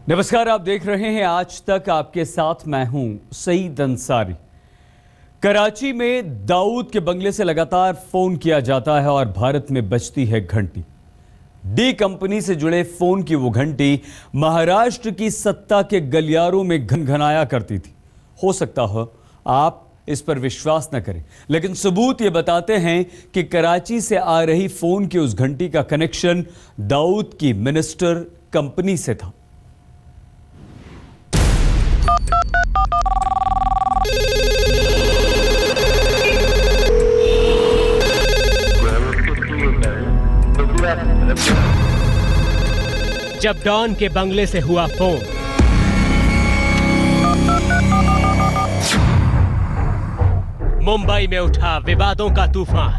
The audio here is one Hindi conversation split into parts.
नमस्कार, आप देख रहे हैं आज तक। आपके साथ मैं हूं सईद अंसारी। कराची में दाऊद के बंगले से लगातार फोन किया जाता है और भारत में बजती है घंटी। डी कंपनी से जुड़े फोन की वो घंटी महाराष्ट्र की सत्ता के गलियारों में घनघनाया करती थी। हो सकता हो आप इस पर विश्वास न करें, लेकिन सबूत ये बताते हैं कि कराची से आ रही फोन की उस घंटी का कनेक्शन दाऊद की मिनिस्टर कंपनी से था। जब डॉन के बंगले से हुआ फोन, मुंबई में उठा विवादों का तूफान।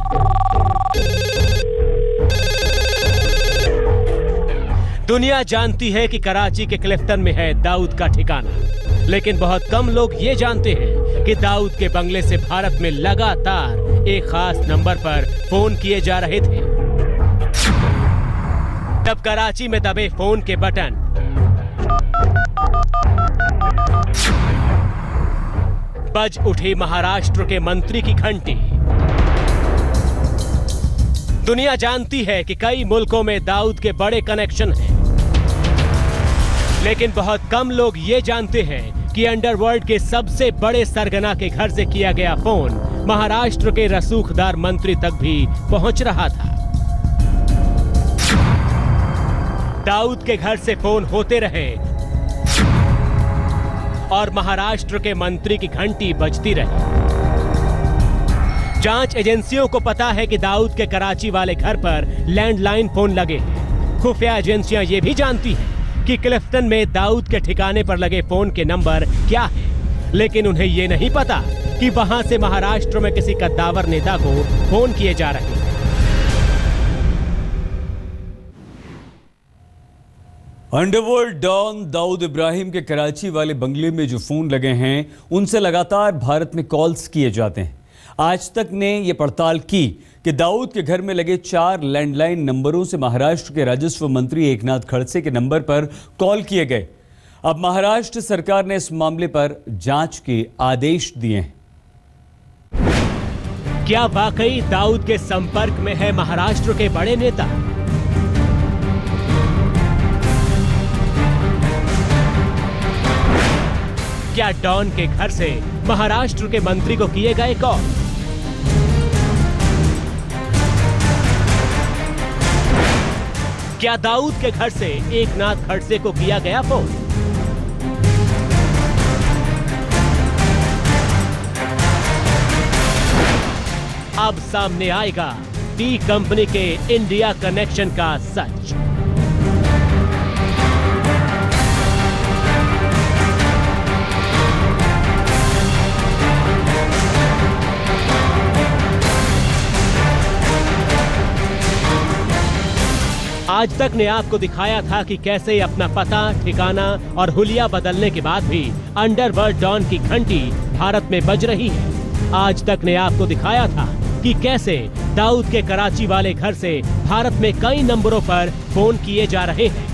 दुनिया जानती है कि कराची के क्लिफ्टन में है दाऊद का ठिकाना, लेकिन बहुत कम लोग ये जानते हैं कि दाऊद के बंगले से भारत में लगातार एक खास नंबर पर फोन किए जा रहे थे। तब कराची में दबे फोन के बटन बज उठी महाराष्ट्र के मंत्री की घंटी। दुनिया जानती है कि कई मुल्कों में दाऊद के बड़े कनेक्शन हैं, लेकिन बहुत कम लोग ये जानते हैं कि अंडरवर्ल्ड के सबसे बड़े सरगना के घर से किया गया फोन महाराष्ट्र के रसूखदार मंत्री तक भी पहुंच रहा था। दाऊद के घर से फोन होते रहे और महाराष्ट्र के मंत्री की घंटी बजती रही। जांच एजेंसियों को पता है कि दाऊद के कराची वाले घर पर लैंडलाइन फोन लगे हैं। खुफिया एजेंसियां ये भी जानती हैं कि क्लिफ्टन में दाऊद के ठिकाने पर लगे फोन के नंबर क्या है, लेकिन उन्हें ये नहीं पता कि वहां से महाराष्ट्र में किसी कद्दावर नेता को फोन किए जा रहे हैं। अंडरवर्ल्ड डॉन दाऊद इब्राहिम के कराची वाले बंगले में जो फोन लगे हैं, उनसे लगातार भारत में कॉल्स किए जाते हैं। आज तक ने यह पड़ताल की कि दाऊद के घर में लगे 4 लैंडलाइन नंबरों से महाराष्ट्र के राजस्व मंत्री एकनाथ खड़से के नंबर पर कॉल किए गए। अब महाराष्ट्र सरकार ने इस मामले पर जांच के आदेश दिए हैं। क्या वाकई दाऊद के संपर्क में है महाराष्ट्र के बड़े नेता? क्या डॉन के घर से महाराष्ट्र के मंत्री को किए गए कॉल? क्या दाऊद के घर से एकनाथ खड़से को किया गया फोन? अब सामने आएगा डी कंपनी के इंडिया कनेक्शन का सच। आज तक ने आपको दिखाया था कि कैसे अपना पता, ठिकाना और हुलिया बदलने के बाद भी अंडरवर्ल्ड डॉन की घंटी भारत में बज रही है। आज तक ने आपको दिखाया था कि कैसे दाऊद के कराची वाले घर से भारत में कई नंबरों पर फोन किए जा रहे हैं।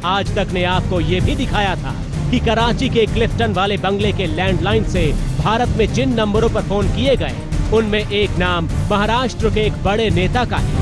आज तक ने आपको ये भी दिखाया था कि कराची के क्लिफ्टन वाले बंगले के लैंडलाइन से भारत में जिन नंबरों पर फोन किए गए, उनमें एक नाम महाराष्ट्र के एक बड़े नेता का है।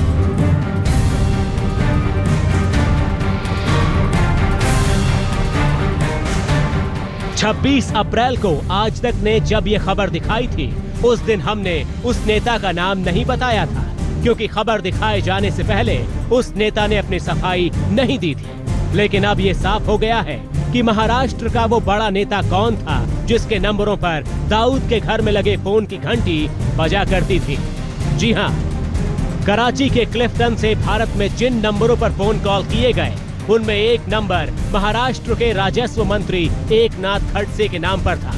26 अप्रैल को आज तक ने जब ये खबर दिखाई थी, उस दिन हमने उस नेता का नाम नहीं बताया था, क्योंकि खबर दिखाए जाने से पहले उस नेता ने अपनी सफाई नहीं दी थी। लेकिन अब ये साफ हो गया है कि महाराष्ट्र का वो बड़ा नेता कौन था जिसके नंबरों पर दाऊद के घर में लगे फोन की घंटी बजा करती थी। जी हाँ, कराची के क्लिफ्टन से भारत में जिन नंबरों पर फोन कॉल किए गए, उनमें एक नंबर महाराष्ट्र के राजस्व मंत्री एकनाथ खड़से के नाम पर था।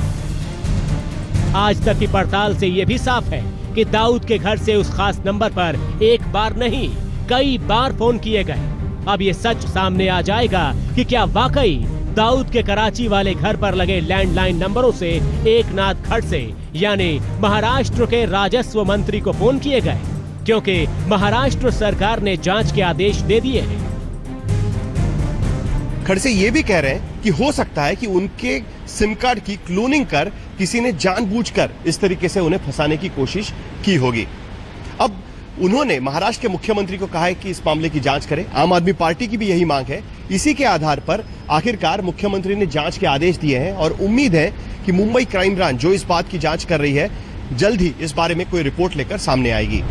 आज तक की पड़ताल से यह भी साफ है कि दाऊद के घर से उस खास नंबर पर एक बार नहीं, कई बार फोन किए गए। अब ये सच सामने आ जाएगा कि क्या वाकई दाऊद के कराची वाले घर पर लगे लैंडलाइन नंबरों से एकनाथ खड़से यानी महाराष्ट्र के राजस्व मंत्री को फोन किए गए, क्योंकि महाराष्ट्र सरकार ने जांच के आदेश दे दिए हैं। खड़से ये भी कह रहे हैं कि हो सकता है कि उनके सिम कार्ड की क्लोनिंग कर किसी ने जानबूझकर इस तरीके से उन्हें फंसाने की कोशिश की होगी। अब उन्होंने महाराष्ट्र के मुख्यमंत्री को कहा है कि इस मामले की जांच करें। आम आदमी पार्टी की भी यही मांग है। इसी के आधार पर आखिरकार मुख्यमंत्री ने जांच के आदेश दिए हैं और उम्मीद है कि मुंबई क्राइम ब्रांच जो इस बात की जांच कर रही है, जल्द ही इस बारे में कोई रिपोर्ट लेकर सामने आएगी।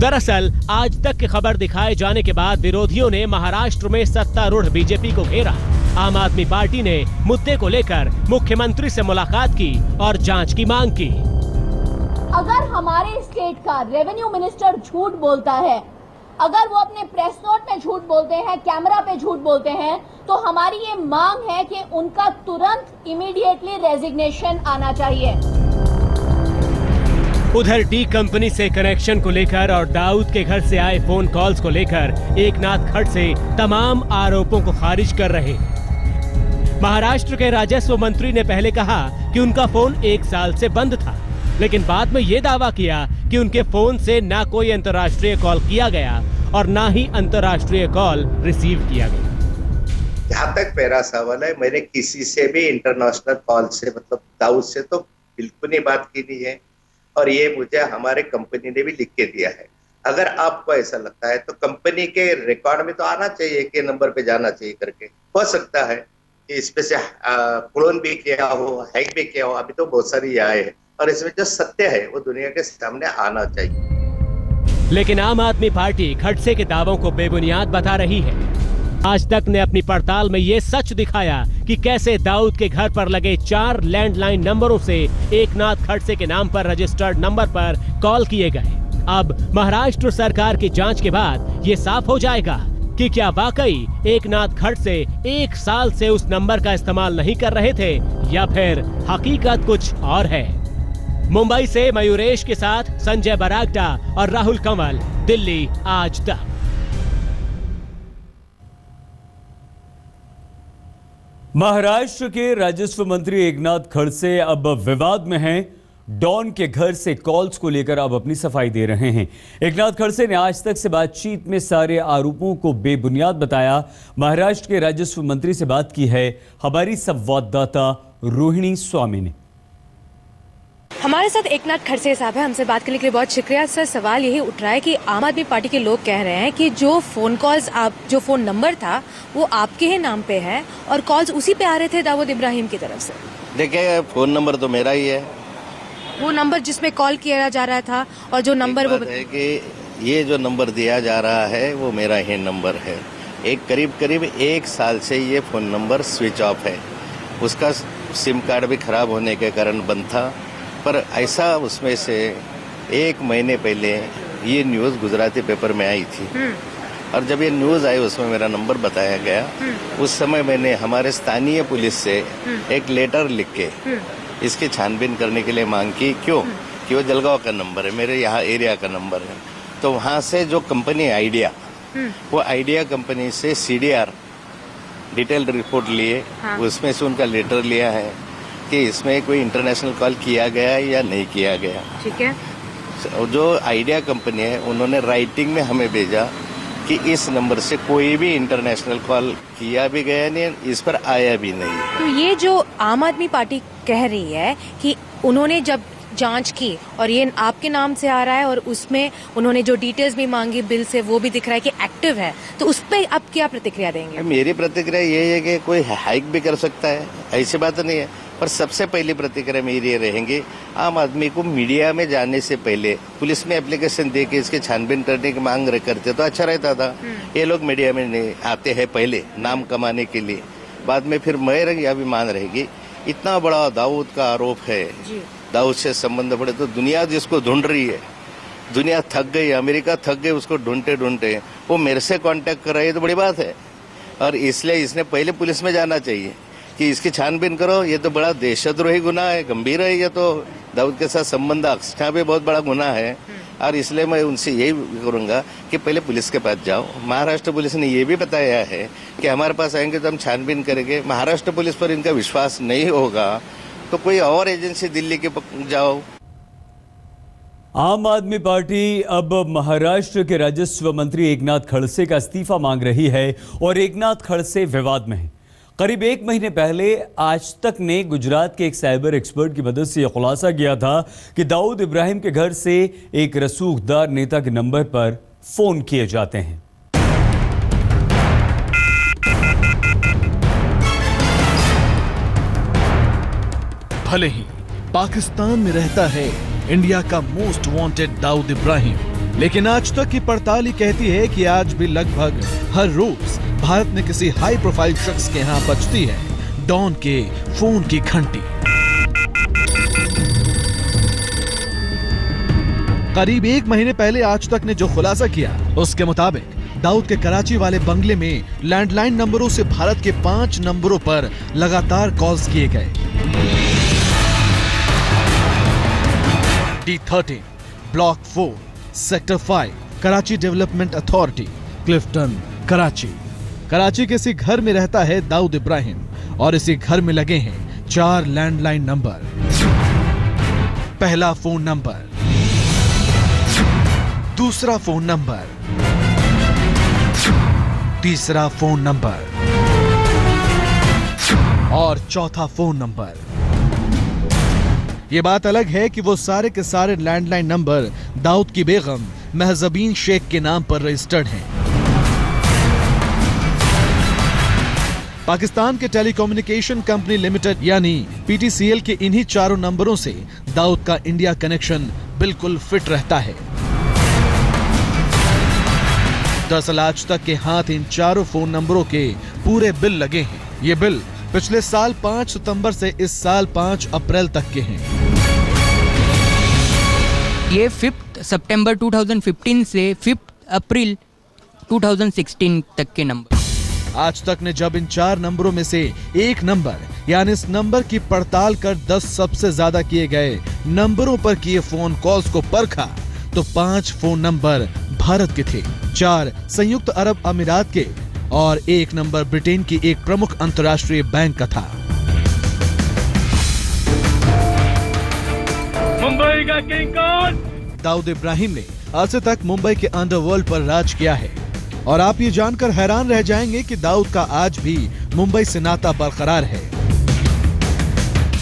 दरअसल आज तक की खबर दिखाए जाने के बाद विरोधियों ने महाराष्ट्र में सत्तारूढ़ बीजेपी को घेरा। आम आदमी पार्टी ने मुद्दे को लेकर मुख्यमंत्री से मुलाकात की और जांच की मांग की। अगर हमारे स्टेट का रेवेन्यू मिनिस्टर झूठ बोलता है, अगर वो अपने प्रेस नोट में झूठ बोलते हैं, कैमरा पे झूठ बोलते हैं, तो हमारी ये मांग है कि उनका तुरंत इमीडिएटली रेजिग्नेशन आना चाहिए। उधर डी कंपनी से कनेक्शन को लेकर और दाऊद के घर से आए फोन कॉल्स को लेकर एकनाथ खड़से तमाम आरोपों को खारिज कर रहे हैं। महाराष्ट्र के राजस्व मंत्री ने पहले कहा कि उनका फोन 1 साल से बंद था, लेकिन बाद में ये दावा किया कि उनके फोन से ना कोई अंतर्राष्ट्रीय कॉल किया गया और ना ही अंतर्राष्ट्रीय कॉल रिसीव किया गया। जहाँ तक मेरा सवाल है, मैंने किसी से भी इंटरनेशनल कॉल से मतलब दाऊद से तो बिल्कुल नहीं बात की नहीं है और ये मुझे हमारे कंपनी ने भी लिख के दिया है। अगर आपको ऐसा लगता है तो कंपनी के रिकॉर्ड में तो आना चाहिए कि नंबर पे जाना चाहिए करके। हो सकता है कि इसमें से क्लोन भी किया हो, हैक भी किया हो, अभी तो बहुत सारी आए हैं और इसमें जो सत्य है वो दुनिया के सामने आना चाहिए। लेकिन आम आदमी पार्टी खड़से के दावों को बेबुनियाद बता रही है। आज तक ने अपनी पड़ताल में ये सच दिखाया कि कैसे दाऊद के घर पर लगे 4 लैंडलाइन नंबरों से एकनाथ खड़से के नाम पर रजिस्टर्ड नंबर पर कॉल किए गए। अब महाराष्ट्र सरकार की जांच के बाद ये साफ हो जाएगा कि क्या वाकई एकनाथ खड़से 1 साल से उस नंबर का इस्तेमाल नहीं कर रहे थे या फिर हकीकत कुछ और है। मुंबई से मयूरेश के साथ संजय बरागटा और राहुल कंवल, दिल्ली आज तक। महाराष्ट्र के राजस्व मंत्री एकनाथ खड़से अब विवाद में हैं। डॉन के घर से कॉल्स को लेकर अब अपनी सफाई दे रहे हैं। एकनाथ खड़से ने आज तक से बातचीत में सारे आरोपों को बेबुनियाद बताया। महाराष्ट्र के राजस्व मंत्री से बात की है हमारी संवाददाता रोहिणी स्वामी ने। हमारे साथ एकनाथ खड़से साहब है, हमसे बात करने के लिए बहुत शुक्रिया सर। सवाल यही उठ रहा है कि आम आदमी पार्टी के लोग कह रहे हैं कि जो फोन कॉल्स जो फोन नंबर था वो आपके ही नाम पे है और कॉल्स उसी पे आ रहे थे दाऊद इब्राहिम की तरफ से। देखिए, फोन नंबर तो मेरा ही है। वो नंबर जिसमें कॉल किया जा रहा था और जो नंबर वो है कि ये जो नंबर दिया जा रहा है वो मेरा ही नंबर है। करीब 1 साल से ये फोन नंबर स्विच ऑफ है। उसका सिम कार्ड भी खराब होने के कारण बंद था, पर ऐसा उसमें से 1 महीने पहले ये न्यूज़ गुजराती पेपर में आई थी और जब ये न्यूज़ आई उसमें मेरा नंबर बताया गया। उस समय मैंने हमारे स्थानीय पुलिस से एक लेटर लिख के इसकी छानबीन करने के लिए मांग की। क्यों? कि वो जलगांव का नंबर है, मेरे यहाँ एरिया का नंबर है। तो वहाँ से जो कंपनी आइडिया, वो आइडिया कंपनी से CDR डिटेल रिपोर्ट लिए, उसमें से उनका लेटर लिया है कि इसमें कोई इंटरनेशनल कॉल किया गया है या नहीं किया गया। ठीक है। जो आइडिया कंपनी है उन्होंने राइटिंग में हमें भेजा कि इस नंबर से कोई भी इंटरनेशनल कॉल किया भी गया नहीं, इस पर आया भी नहीं। तो ये जो आम आदमी पार्टी कह रही है कि उन्होंने जब जांच की और ये आपके नाम से आ रहा है और उसमें उन्होंने जो डिटेल्स भी मांगी बिल से वो भी दिख रहा है कि एक्टिव है, तो उस पर आप क्या प्रतिक्रिया देंगे? मेरी प्रतिक्रिया ये है कि कोई हाइक भी कर सकता है, ऐसी बात नहीं है। पर सबसे पहली प्रतिक्रिया मेरी ये रहेंगी, आम आदमी को मीडिया में जाने से पहले पुलिस में एप्लीकेशन दे के इसके छानबीन करने की मांग करते तो अच्छा रहता था। ये लोग मीडिया में नहीं आते हैं पहले नाम कमाने के लिए, बाद में फिर मेरी अभिमान रहेगी। इतना बड़ा दाऊद का आरोप है, दाऊद से संबंध पड़े तो दुनिया जिसको ढूंढ रही है, दुनिया थक गई, अमेरिका थक गई उसको ढूंढते, वो मेरे से कांटेक्ट कर रही है तो बड़ी बात है। और इसलिए इसने पहले पुलिस में जाना चाहिए कि इसकी छानबीन करो। ये तो बड़ा देशद्रोही गुनाह है, गंभीर है। ये तो दाऊद के साथ संबंध रखना भी बहुत बड़ा गुनाह है और इसलिए मैं उनसे यही करूंगा कि पहले पुलिस के पास जाओ। महाराष्ट्र पुलिस ने ये भी बताया है कि हमारे पास आएंगे तो हम छानबीन करेंगे। महाराष्ट्र पुलिस पर इनका विश्वास नहीं होगा तो कोई और एजेंसी दिल्ली के जाओ। आम आदमी पार्टी अब महाराष्ट्र के राजस्व मंत्री एकनाथ खड़से का इस्तीफा मांग रही है और एकनाथ खड़से विवाद में हैं। करीब 1 महीने पहले आज तक ने गुजरात के एक साइबर एक्सपर्ट की मदद से यह खुलासा किया था कि दाऊद इब्राहिम के घर से एक रसूखदार नेता के नंबर पर फोन किए जाते हैं। भले ही पाकिस्तान में रहता है इंडिया का मोस्ट वांटेड दाऊद इब्राहिम, लेकिन आज तक की पड़ताल ही कहती है कि आज भी लगभग हर रोज भारत में किसी हाई प्रोफाइल शख्स के यहाँ बजती है डॉन के फोन की घंटी। करीब 1 महीने पहले आज तक ने जो खुलासा किया, उसके मुताबिक दाऊद के कराची वाले बंगले में लैंडलाइन नंबरों से भारत के 5 नंबरों पर लगातार कॉल्स किए गए। D13, block 4, sector 5, Karachi development authority, Clifton, Karachi. Karachi के इसी घर में रहता है दाऊद इब्राहिम और इसी घर में लगे हैं 4 लैंडलाइन नंबर। पहला फोन नंबर, दूसरा फोन नंबर, तीसरा फोन नंबर और चौथा फोन नंबर। ये बात अलग है कि वो सारे के सारे लैंडलाइन नंबर दाऊद की बेगम महजबीन शेख के नाम पर रजिस्टर्ड हैं। पाकिस्तान के टेलीकम्युनिकेशन कंपनी लिमिटेड यानी PTCL के इन्हीं 4 नंबरों से दाऊद का इंडिया कनेक्शन बिल्कुल फिट रहता है। दरअसल आज तक के हाथ इन 4 फोन नंबरों के पूरे बिल लगे हैं। ये बिल पिछले साल 5 सितंबर से इस साल 5 अप्रैल तक के हैं। ये 5 सितंबर 2015 से 5 अप्रैल 2016 तक के नंबर। आज तक ने जब इन 4 नंबरों में से एक नंबर यानी इस नंबर की पड़ताल कर 10 सबसे ज्यादा किए गए नंबरों पर किए फोन कॉल्स को परखा तो 5 फोन नंबर भारत के थे, 4 संयुक्त अरब अमीरात के और 1 नंबर ब्रिटेन की एक प्रमुख अंतर्राष्ट्रीय बैंक का था। मुंबई का किंग कौन? दाऊद इब्राहिम ने अरसे तक मुंबई के अंडरवर्ल्ड पर राज किया है और आप ये जानकर हैरान रह जाएंगे कि दाऊद का आज भी मुंबई से नाता बरकरार है।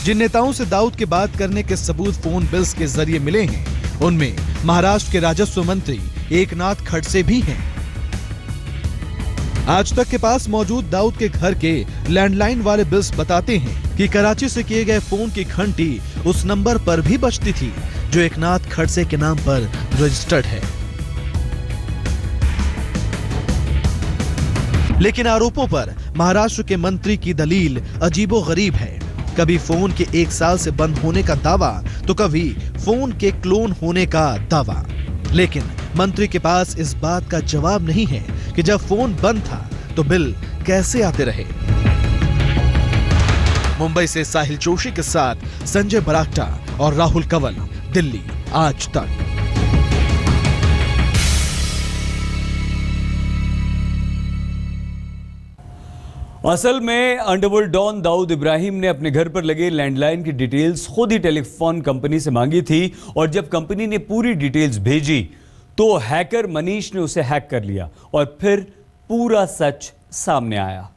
जिन नेताओं से दाऊद की बात करने के सबूत फोन बिल्स के जरिए मिले हैं, उनमें महाराष्ट्र के राजस्व मंत्री एकनाथ खड़से भी हैं। आज तक के पास मौजूद दाऊद के घर के लैंडलाइन वाले बिल्स बताते हैं कि कराची से किए गए फोन की घंटी उस नंबर पर भी बजती थी जो एकनाथ खड़से के नाम पर रजिस्टर्ड है। लेकिन आरोपों पर महाराष्ट्र के मंत्री की दलील अजीबोगरीब है। कभी फोन के 1 साल से बंद होने का दावा तो कभी फोन के क्लोन होने का दावा, लेकिन मंत्री के पास इस बात का जवाब नहीं है कि जब फोन बंद था तो बिल कैसे आते रहे। मुंबई से साहिल जोशी के साथ संजय बरागटा और राहुल कंवल, दिल्ली आज तक। असल में अंडरवर्ल्ड डॉन दाऊद इब्राहिम ने अपने घर पर लगे लैंडलाइन की डिटेल्स खुद ही टेलीफोन कंपनी से मांगी थी और जब कंपनी ने पूरी डिटेल्स भेजी तो हैकर मनीष ने उसे हैक कर लिया और फिर पूरा सच सामने आया।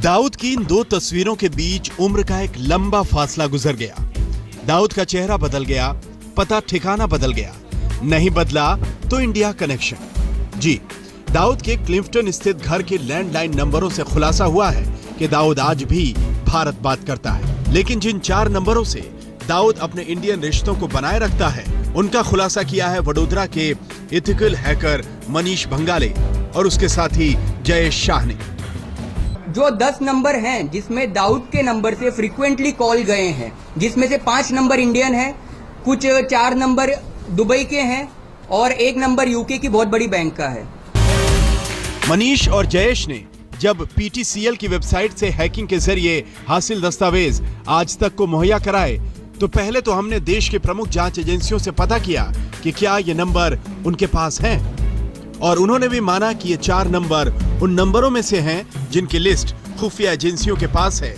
दाऊद की इन 2 तस्वीरों के बीच उम्र का एक लंबा फासला गुजर गया। दाऊद का चेहरा बदल गया, पता ठिकाना बदल गया, नहीं बदला तो इंडिया कनेक्शन। जी, दाऊद के क्लिफ्टन स्थित घर के लैंडलाइन नंबरों से खुलासा हुआ है कि दाऊद आज भी भारत बात करता है, लेकिन जिन 4 नंबरों से दाऊद अपने इंडियन रिश्तों को बनाए रखता है, उनका खुलासा किया है वडोदरा के इथिकल हैकर मनीष भंगाले और उसके साथी जयेश शाह ने। जो 10 नंबर हैं जिसमें दाऊद के नंबर से फ्रीक्वेंटली कॉल गए हैं, जिसमें से 5 नंबर इंडियन हैं, कुछ 4 नंबर दुबई के हैं और 1 नंबर यूके की बहुत बड़ी बैंक का है। मनीष और जयेश ने जब PTCL की वेबसाइट से हैकिंग के जरिए हासिल दस्तावेज आज तक को मुहैया कराए तो पहले तो हमने देश के प्रमुख जांच एजेंसियों से पता किया कि क्या ये नंबर उनके पास हैं और उन्होंने भी माना कि ये 4 नंबर उन नंबरों में से हैं जिनकी लिस्ट खुफिया एजेंसियों के पास है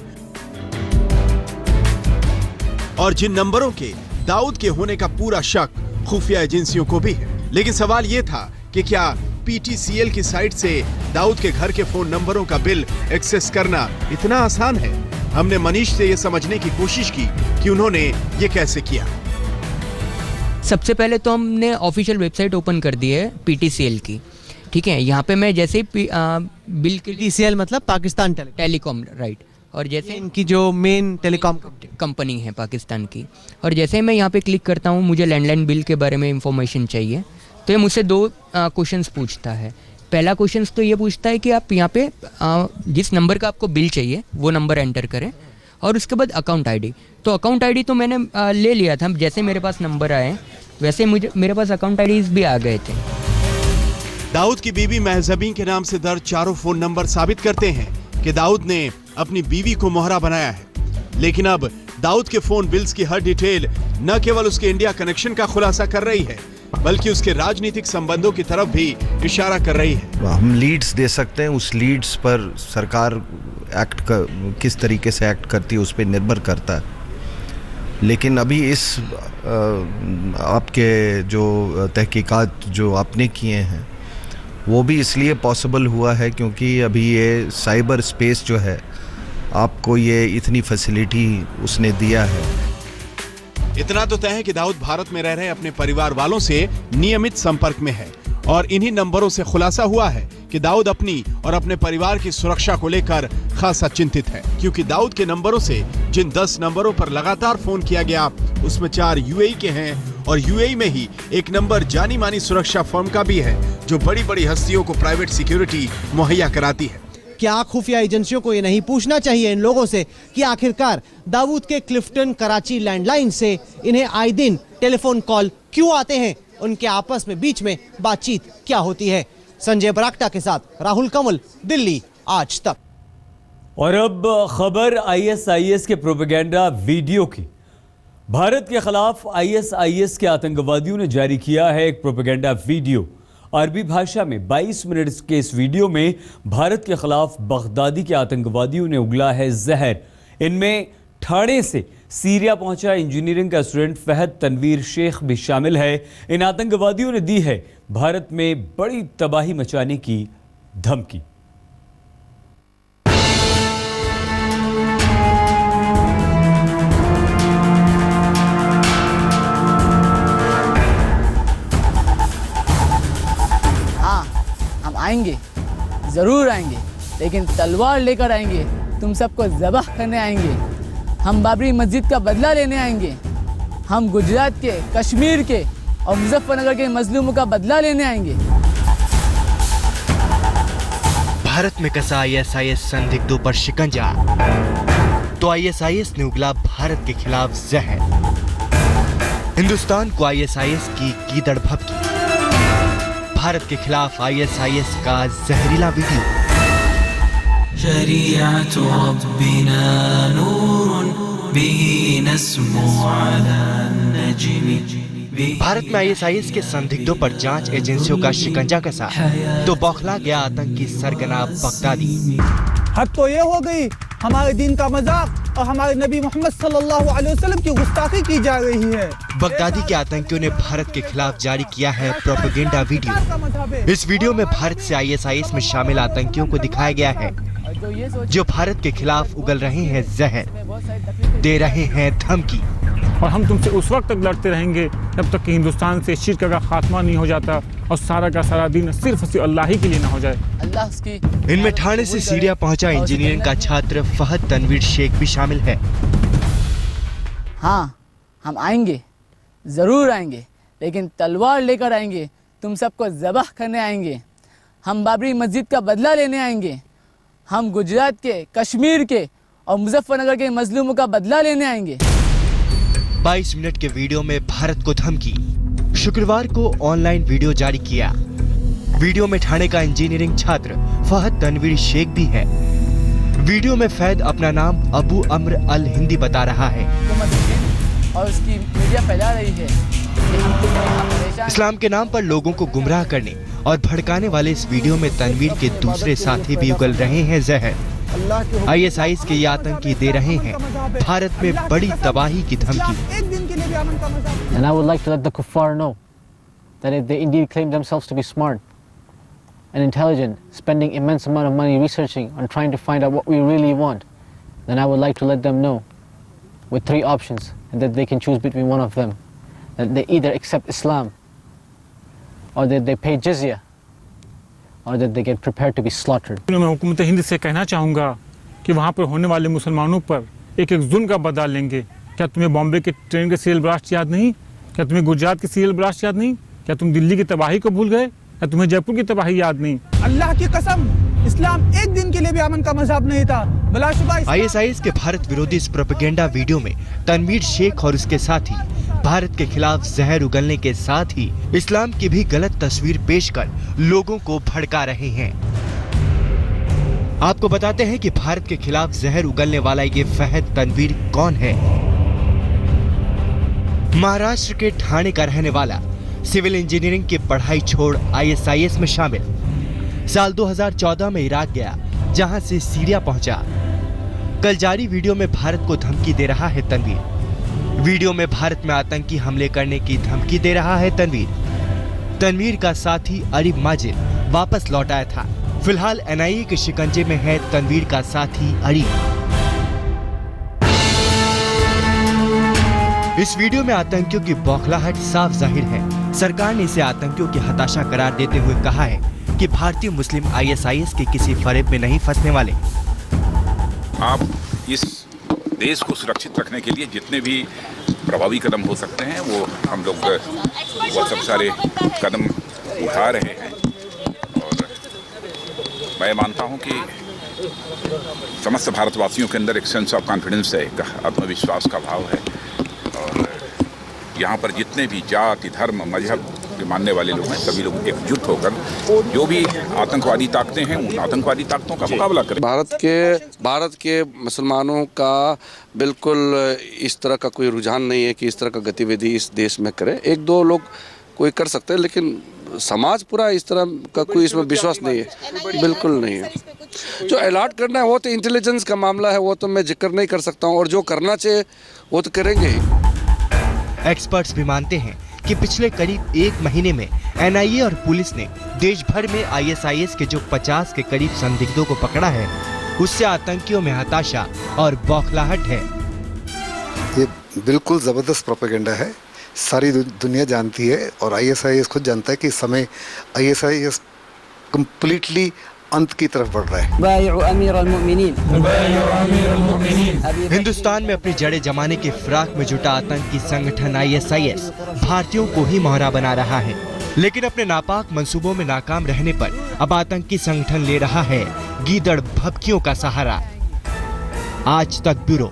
और जिन नंबरों के दाऊद के होने का पूरा शक खुफिया एजेंसियों को भी है। लेकिन सवाल ये था कि क्या PTCL की साइट से दाऊद के घर के फोन नंबरों का बिल एक्सेस करना इतना आसान है? हमने मनीष से ये समझने की कोशिश की कि उन्होंने ये कैसे किया। सबसे पहले तो हमने ऑफिशियल वेबसाइट ओपन कर दी है PTCL की, ठीक है। यहाँ पे मैं जैसे ही बिल के PTCL मतलब पाकिस्तान टेलीकॉम, राइट। और जैसे इनकी जो मेन टेलीकॉम कंपनी है पाकिस्तान की, और जैसे ही मैं यहाँ पे क्लिक करता हूँ, मुझे लैंडलाइन बिल के बारे में इंफॉर्मेशन चाहिए, तो ये मुझसे 2 क्वेश्चंस पूछता है। पहला क्वेश्चन तो ये पूछता है कि आप यहाँ पे जिस नंबर का आपको बिल चाहिए वो नंबर एंटर करें, और उसके बाद अकाउंट आईडी। तो अकाउंट आईडी तो मैंने ले लिया था, जैसे मेरे पास नंबर आए वैसे मेरे पास अकाउंट आईडीज भी आ गए थे। दाऊद की बीवी महजबीन के नाम से दर्ज चारों फोन नंबर साबित करते हैं कि दाऊद ने अपनी बीवी को मोहरा बनाया है। लेकिन अब दाऊद के फोन बिल्स की हर डिटेल न केवल उसके इंडिया कनेक्शन का खुलासा कर रही है, बल्कि उसके राजनीतिक संबंधों की तरफ भी इशारा कर रही है। हम लीड्स दे सकते हैं, उस लीड्स पर सरकार किस तरीके से एक्ट करती है उस पर निर्भर करता है। लेकिन अभी इस आपके जो तहकीकात जो आपने किए हैं वो भी इसलिए पॉसिबल हुआ है क्योंकि अभी ये साइबर स्पेस जो है आपको ये इतनी फैसिलिटी उसने दिया है। इतना तो तय है कि दाऊद भारत में रह रहे अपने परिवार वालों से नियमित संपर्क में है, और इन्हीं नंबरों से खुलासा हुआ है कि दाऊद अपनी और अपने परिवार की सुरक्षा को लेकर खासा चिंतित है, क्योंकि दाऊद के नंबरों से जिन 10 नंबरों पर लगातार फोन किया गया उसमें 4 UAE के हैं, और UAE में ही एक नंबर जानी मानी सुरक्षा फर्म का भी है जो बड़ी बड़ी हस्तियों को प्राइवेट सिक्योरिटी मुहैया कराती है। क्या खुफिया एजेंसियों को ये नहीं पूछना चाहिए इन लोगों से कि आखिरकार दाऊद के क्लिफ्टन कराची लैंडलाइन से इन्हें आए दिन टेलीफोन कॉल क्यों आते हैं? उनके आपस में बीच में बातचीत क्या होती है? संजय बरागटा के साथ राहुल कंवल, दिल्ली आज तक। और अब खबर ISIS के प्रोपेगेंडा वीडियो की। भारत के खिलाफ ISIS के आतंकवादियों ने जारी किया है एक प्रोपेगेंडा वीडियो। अरबी भाषा में 22 मिनट के इस वीडियो में भारत के खिलाफ बगदादी के आतंकवादियों ने उगला है जहर। इनमें ठाणे से सीरिया पहुंचा इंजीनियरिंग का स्टूडेंट फहद तनवीर शेख भी शामिल है। इन आतंकवादियों ने दी है भारत में बड़ी तबाही मचाने की धमकी। हाँ, हम आएंगे, जरूर आएंगे, लेकिन तलवार लेकर आएंगे, तुम सबको ज़बह करने आएंगे। हम बाबरी मस्जिद का बदला लेने आएंगे। हम गुजरात के, कश्मीर के और मुजफ्फरनगर के मजलूमों का बदला लेने आएंगे। भारत में कसा ISIS संदिग्धों पर शिकंजा, तो ISIS ने उगला भारत के खिलाफ जहर। हिंदुस्तान को ISIS की कीदड़ भभकी, भारत के खिलाफ ISIS का जहरीला वीडियो। शरीअत रब्बिना नूरुन बिही नस्मु अला नज्मी। भारत में ISIS के संदिग्धों पर जांच एजेंसियों का शिकंजा कसा, तो बौखला गया आतंकी सरगना बगदादी। हद तो ये हो गई, हमारे दीन का मजाक और हमारे नबी मोहम्मद सल्लल्लाहु अलैहि वसल्लम की गुस्ताखी की जा रही है। बगदादी के आतंकियों ने भारत के खिलाफ जारी किया है प्रोपेगेंडा वीडियो। इस वीडियो में भारत से ISIS में शामिल आतंकियों को दिखाया गया है जो भारत के खिलाफ उगल रहे हैं जहर, दे रहे हैं धमकी। और हम तुमसे उस वक्त तक लड़ते रहेंगे जब तक कि हिंदुस्तान से शिर्क का खात्मा नहीं हो जाता और सारा का सारा दिन सिर्फ अल्लाह ही के लिए ना हो जाए। इनमें ठाणे से सीरिया पहुंचा इंजीनियरिंग का छात्र फहद तनवीर शेख भी शामिल है। हाँ, हम आएंगे, जरूर आएंगे, लेकिन तलवार लेकर आएंगे, तुम सबको ज़बह करने आएंगे। हम बाबरी मस्जिद का बदला लेने आएंगे। हम गुजरात के, कश्मीर के और मुजफ्फरनगर के मजलूमों का बदला लेने आएंगे। 22 मिनट के वीडियो में भारत को धमकी। शुक्रवार को ऑनलाइन वीडियो जारी किया। वीडियो में ठाणे का इंजीनियरिंग छात्र फहद तनवीर शेख भी है। वीडियो में फैद अपना नाम अबू अम्र अल हिंदी बता रहा है और उसकी मीडिया फैला रही है कि हम तुम्हें यहाँ परेशान। इस्लाम के नाम पर लोगों को गुमराह करने और भड़काने वाले इस वीडियो में तनवीर के दूसरे साथी भी उगल रहे हैं जहर। ISIS के ये आतंकी दे रहे हैं भारत में बड़ी तबाही की धमकी। And I would like to let the kuffar know that if they indeed claim themselves to be smart, and intelligent, spending immense amount of money researching and trying to find out what we really want, then I would like to let them know with 3 options and that they can choose between one of them. That they either accept Islam, or that they pay jizya, or that they get prepared to be slaughtered. मैं हुकूमत हिंद से कहना चाहूँगा कि वहाँ पर होने वाले मुसलमानों पर एक एक जुल्म का बदला लेंगे। क्या तुम्हें बॉम्बे के ट्रेन के सीरियल ब्लास्ट याद नहीं? क्या तुम्हें गुजरात के सीरियल ब्लास्ट याद नहीं? क्या तुम दिल्ली की तबाही को भूल गए? क्या तुम्हें जयपुर की तबाही याद नहीं? अल्लाह की कसम, इस्लाम एक दिन के लिए भी अमन का मजहब नहीं था। बिलाशुबा ISIS के भारत विरोधी इस प्रोपेगेंडा वीडियो में तनवीर शेख और उसके साथी भारत के खिलाफ जहर उगलने के साथ ही इस्लाम की भी गलत तस्वीर पेश कर लोगों को भड़का रहे हैं। आपको बताते हैं कि भारत के खिलाफ जहर उगलने वाला ये फहद तनवीर कौन है। महाराष्ट्र के ठाणे का रहने वाला, सिविल इंजीनियरिंग की पढ़ाई छोड़ ISIS में शामिल। साल 2014 में इराक गया, जहां से सीरिया पहुंचा। कल जारी वीडियो में भारत को धमकी दे रहा है तनवीर। वीडियो में भारत में आतंकी हमले करने की धमकी दे रहा है तनवीर। तनवीर का साथी अरीब माजिद वापस लौट आया था। फिलहाल NIA के शिकंजे में है तनवीर का साथी अरीब। इस वीडियो में आतंकियों की बौखलाहट साफ जाहिर है। सरकार ने इसे आतंकियों की हताशा करार देते हुए कहा है कि भारतीय मुस्लिम ISIS के किसी फरेब में नहीं फंसने वाले। आप इस देश को सुरक्षित रखने के लिए जितने भी प्रभावी कदम हो सकते हैं वो हम लोग वो सब सारे कदम उठा रहे हैं। और मैं मानता हूं कि समस्त भारतवासियों के अंदर एक सेंस ऑफ कॉन्फिडेंस है, एक आत्मविश्वास का भाव है। और यहाँ पर जितने भी जाति, धर्म, मजहब के मानने वाले लोग हैं, सभी लोग एकजुट होकर जो भी आतंकवादी ताकतें हैं उन आतंकवादी ताकतों का मुकाबला करें। भारत के मुसलमानों का बिल्कुल इस तरह का कोई रुझान नहीं है कि इस तरह का गतिविधि इस देश में करे। 1-2 लोग कोई कर सकते हैं, लेकिन समाज पूरा इस तरह का कोई इसमें विश्वास नहीं है, बिल्कुल नहीं है। जो अलर्ट करना है वो तो इंटेलिजेंस का मामला है, वो तो मैं जिक्र नहीं कर सकता हूँ, और जो करना चाहिए वो तो करेंगे ही। एक्सपर्ट्स भी मानते हैं कि पिछले करीब 1 महीने में NIA और पुलिस ने देश भर में ISIS के जो 50 के करीब संदिग्धों को पकड़ा है, उससे आतंकियों में हताशा और बौखलाहट है। ये बिल्कुल जबरदस्त प्रोपेगेंडा है, सारी दुनिया जानती है और ISIS खुद जानता है कि इस समय ISIS कंप्लीटली अंत की तरफ बढ़ रहा है। हिंदुस्तान में अपनी जड़ें जमाने के फिराक में जुटा आतंकी संगठन ISIS भारतीयों को ही मोहरा बना रहा है, लेकिन अपने नापाक मंसूबों में नाकाम रहने पर अब आतंकी संगठन ले रहा है गीदड़ भभकियों का सहारा। आज तक ब्यूरो।